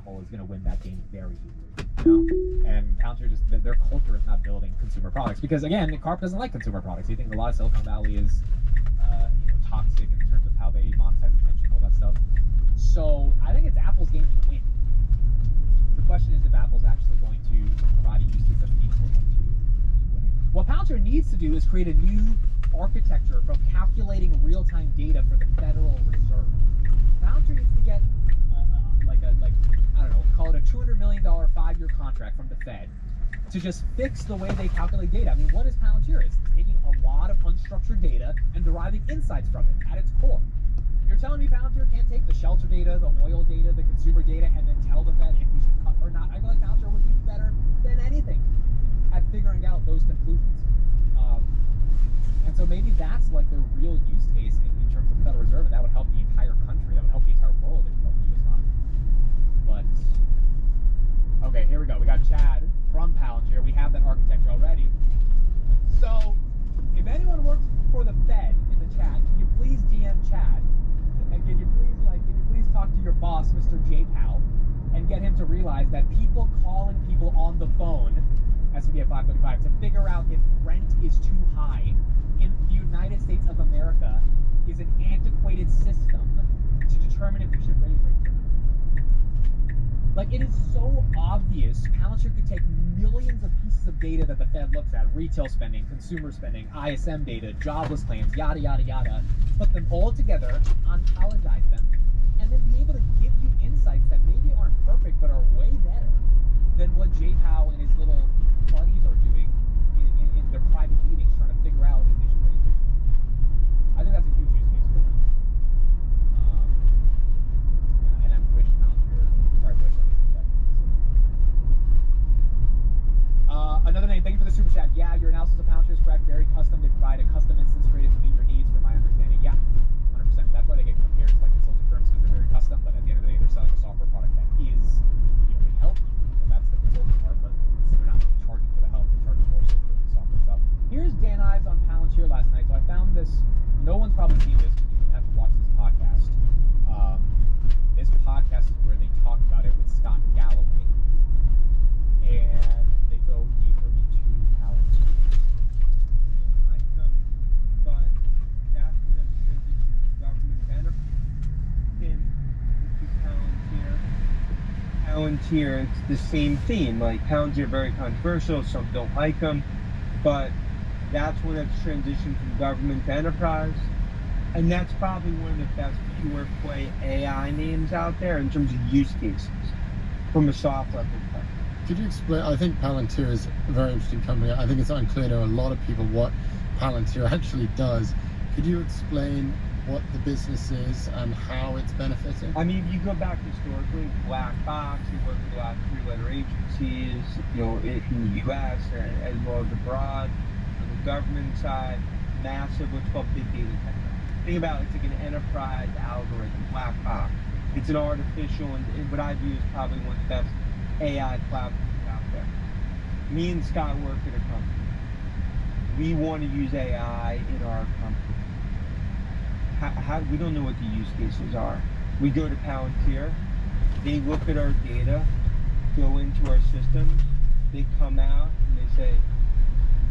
Apple is going to win that game very easily. And Palantir just their culture is not building consumer products because again, Karp doesn't like consumer products. He thinks a lot of Silicon Valley is toxic in terms of how they monetize attention, all that stuff. So I think it's Apple's game to win. The question is if Apple's actually going to provide a use case that's meaningful enough to win it. What Palantir needs to do is create a new architecture from calculating real-time data for the Federal Reserve. Palantir needs to get I don't know, call it a $200 million 5-year contract from the Fed to just fix the way they calculate data. I mean, what is Palantir? It's taking a lot of unstructured data and deriving insights from it at its core. You're telling me Palantir can't take the shelter data, the oil data, the consumer data, and then tell the Fed if we should cut or not? I feel like Palantir would be better than anything at figuring out those conclusions. And so maybe that's like the real use case in terms of the Federal Reserve, and that would help the entire country, that would help the entire world if it helped the U.S. economy. But, okay, here we go. We got Chad from Palantir. We have that architecture already. So, if anyone works for the Fed in the chat, can you please DM Chad? And can you please talk to your boss, Mr. J-Pow, and get him to realize that people calling people on the phone, S&P at 535, to figure out if rent is too high in the United States of America is an antiquated system to determine if we should raise rates or not. Like, it is so obvious Palantir could take millions of pieces of data that the Fed looks at, retail spending, consumer spending, ISM data, jobless claims, yada, yada, yada, put them all together, ontologize them, and then be able to give you insights that maybe aren't perfect, but are way better than what Jay Powell and his little buddies are doing in their private meetings trying to figure out if they should raise rates. I think that's a huge use case for them. And I wish Palantir, or I wish at least the Fed. Another name, thank you for the super chat. Yeah, your analysis of Palantir is correct. Very custom. They provide a custom instance created to meet your needs, from my understanding. Yeah, 100%. That's why they get compared to like consulting firms, because they're very custom, but at the end of the day, they're selling a software product that is, they help you. So that's the consulting part, but they're not really charging for the help. They're charging more so for the software itself. Here's Dan Ives on Palantir last night. So I found this. No one's probably seen this. You would have to watch this podcast. This podcast is where they talk about it with Scott Galloway, and they go deeper into Palantir. But that's when it's transitioned to government benefit into Palantir. It's the same theme. Like, Palantir, very controversial. Some don't like them, but that's when it's transitioned from government to enterprise. And that's probably one of the best pure play AI names out there in terms of use cases from a software perspective. Could you explain? I think Palantir is a very interesting company. I think it's unclear to a lot of people what Palantir actually does. Could you explain what the business is and how it's benefiting? I mean, if you go back historically, Black Box, you work with a lot of 3-letter agencies, in the U.S. as well as abroad. On the government side, massive, what's called big data technology. Think about it's like an enterprise algorithm, Black Box. It's an artificial, and what I view is probably one of the best AI platforms out there. Me and Scott work at a company. We want to use AI in our company. We don't know what the use cases are. We go to Palantir, they look at our data, go into our systems, they come out and they say,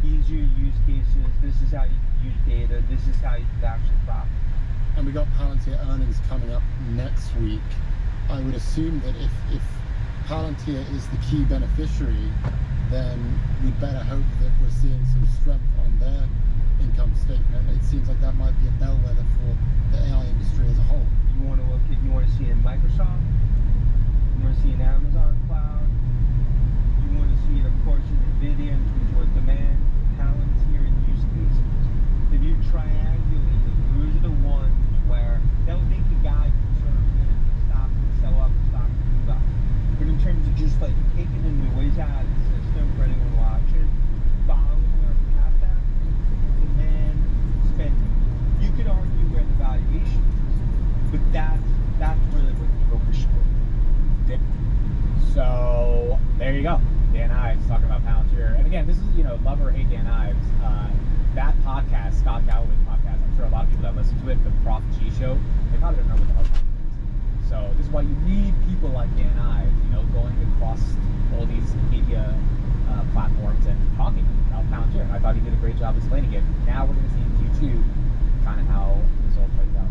these are your use cases, this is how you can use data, this is how you can actually profit. And we got Palantir earnings coming up next week. I would assume that if Palantir is the key beneficiary, then we'd better hope that we're seeing some strength on their income statement. It seems like that might be a bellwether for the AI industry as a whole. You want to see in Microsoft, you want to see in Amazon Cloud, you want to see it, of course, in NVIDIA in terms of demand, Palantir, and use cases. If you triangulate them, those are the ones where they'll make the guy conservative, stop and sell up, stop and move up. But in terms of just like taking the noise out of the system for anyone watching, following where it's at that, demand, spending. You could argue where the valuation is, but that's really what the focus should be. So there you go. Dan Ives talking about Palantir. And again, this is, love or hate Dan Ives. That podcast, Scott Galloway's podcast, I'm sure a lot of people that listen to it, the Prof G show, they probably don't know what the hell Palantir is. So this is why why you need people like Dan Ives, you know, going across all these media platforms and talking about Palantir. I thought he did a great job explaining it. Now we're going to see in Q2 kind of how this all plays out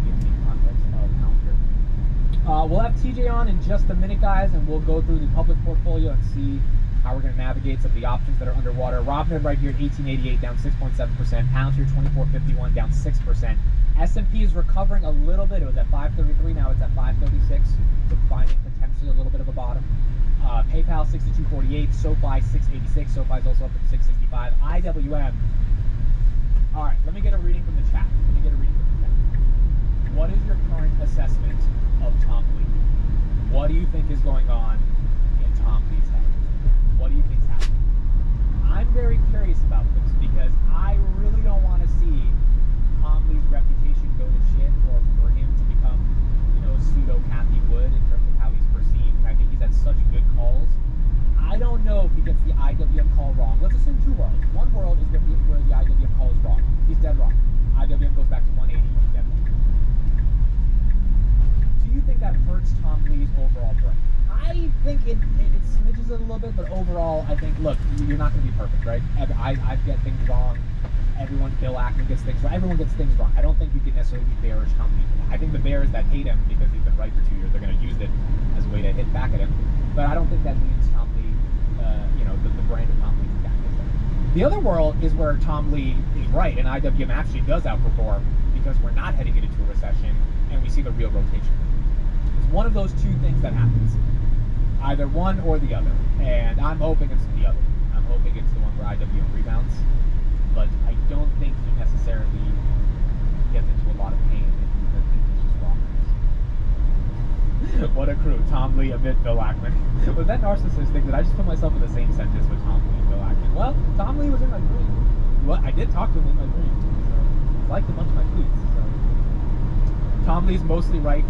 in the context of Palantir. We'll have TJ on in just a minute, guys, and we'll go through the public portfolio and see how we're going to navigate some of the options that are underwater. Robinhood right here at 1888, down 6.7%. Palantir 2451, down 6%. S&P is recovering a little bit. It was at 533, now it's at 536, so finding potentially a little bit of a bottom. PayPal 6248, SoFi 686, SoFi is also up at 665. IWM. All right, let me get a reading from the chat. What is your current assessment of Tom Lee? What do you think is going on in Tom Lee's head? What do you think's happening? I'm very curious about this because I really don't want to see Tom Lee's reputation go to shit, or for him to become, you know, pseudo Kathy Wood in terms of how he's perceived. And I think he's had such good calls. I don't know if he gets the IWM call wrong. Let's assume two worlds. One world is where the IWM call is wrong. He's dead wrong. IWM goes back to 180. He's dead wrong. Do you think that hurts Tom Lee's overall brand? I think it smidges it a little bit, but overall, I think, look, you're not going to be perfect, right? I get things wrong. Everyone, Bill Ackman gets things wrong. Everyone gets things wrong. I don't think you can necessarily be bearish Tom Lee for that. I think the bears that hate him because he's been right for 2 years, they're going to use it as a way to hit back at him. But I don't think that means Tom Lee, you know, the brand of Tom Lee is that different. The other world is where Tom Lee is right, and IWM actually does outperform because we're not heading into a recession and we see the real rotation. It's one of those two things that happens. Either one or the other. And I'm hoping it's the other. I'm hoping it's the one where IWM rebounds. But I don't think he necessarily gets into a lot of pain if he's just wrong. What a crew. Tom Lee, a bit Bill Ackman. Was that narcissistic? Did I just put myself in the same sentence with Tom Lee and Bill Ackman? Well, Tom Lee was in my dream. Well, I did talk to him in my dream. So he liked a bunch of my tweets. So Tom Lee's mostly right.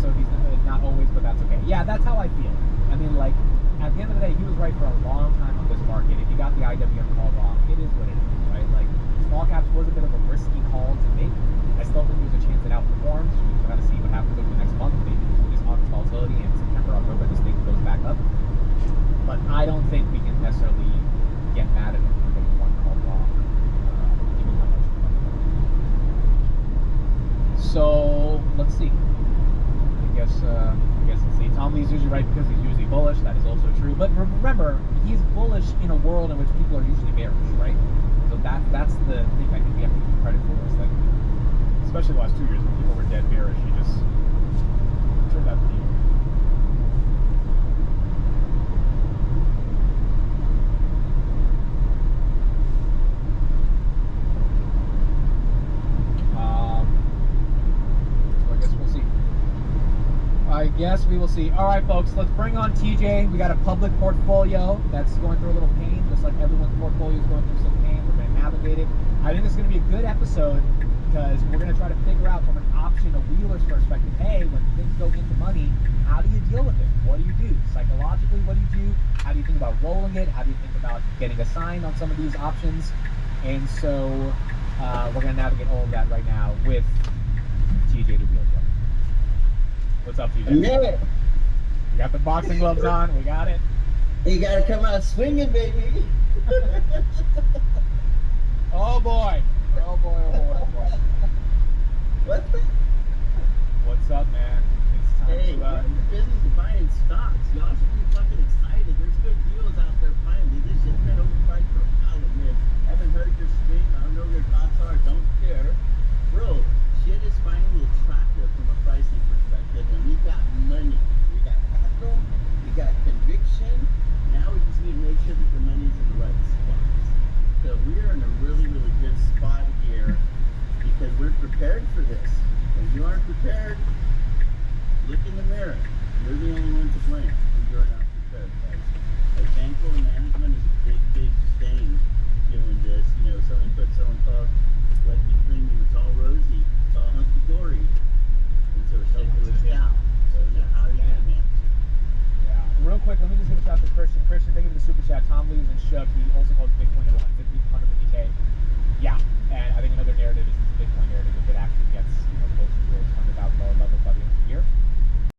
So he's not always, but that's okay. Yeah, that's how I feel. I mean, like, at the end of the day, he was right for a long time on this market. If he got the IWM call wrong, it is what it is, right? Like, small caps was a bit of a risky call to make. I still think there's a chance it outperforms. We've got to see what happens over the next month. Maybe this August volatility and September, October, this thing goes back up. But I don't think we can necessarily get mad at him for getting one call wrong, given how much. So, let's see. I guess let's see. Tom Lee's usually right because he's usually bullish. That is also true. But remember, he's bullish in a world in which people are usually bearish, right? So that's the thing I think we have to give credit for. Is that, especially the last 2 years when people were dead bearish, he just turned out to be. I guess we will see. All right, folks, let's bring on TJ. We got a public portfolio that's going through a little pain, just like everyone's portfolio is going through some pain. We're going to navigate it. I think this is going to be a good episode because we're going to try to figure out from an option, a wheeler's perspective, hey, when things go into money, how do you deal with it? What do you do? Psychologically, what do you do? How do you think about rolling it? How do you think about getting assigned on some of these options? And so we're going to navigate all of that right now with TJ the Wheel Joe. What's up, TJ? Yeah. You got the boxing gloves on. We got it. You gotta come out swinging, baby. Oh boy. Oh boy. Oh boy. Oh boy. What the? What's up, man? It's time Hey, to. we're in the business of buying stocks. Y'all should be fucking excited. There's good deals out there finally. This shit's been overpriced for a while, man. Haven't heard your swing. I don't know what your thoughts are. Don't care. Bro, shit is finally attractive from a pricing perspective, and we got money. We got capital. We got conviction. Now we just need to make sure that the money's in the right spots. So we're in a really, really good spot here because we're prepared for this. If you aren't prepared, look in the mirror. You're the only one to blame when you're not prepared, guys. Like, bankroll management is a big, big thing doing this. You know, selling put, selling call, collecting premium, it's all rosy, it's all hunky-dory. And so shit goes down. So now how are you going to manage it? Yeah. Real quick, let me just hit a shout out to Christian. Christian, thank you for the super chat. Tom Lee is in shook. He also calls Bitcoin at 150K. Yeah. And I think another narrative is this Bitcoin narrative if it actually gets closer to its $100,000 level by the end of the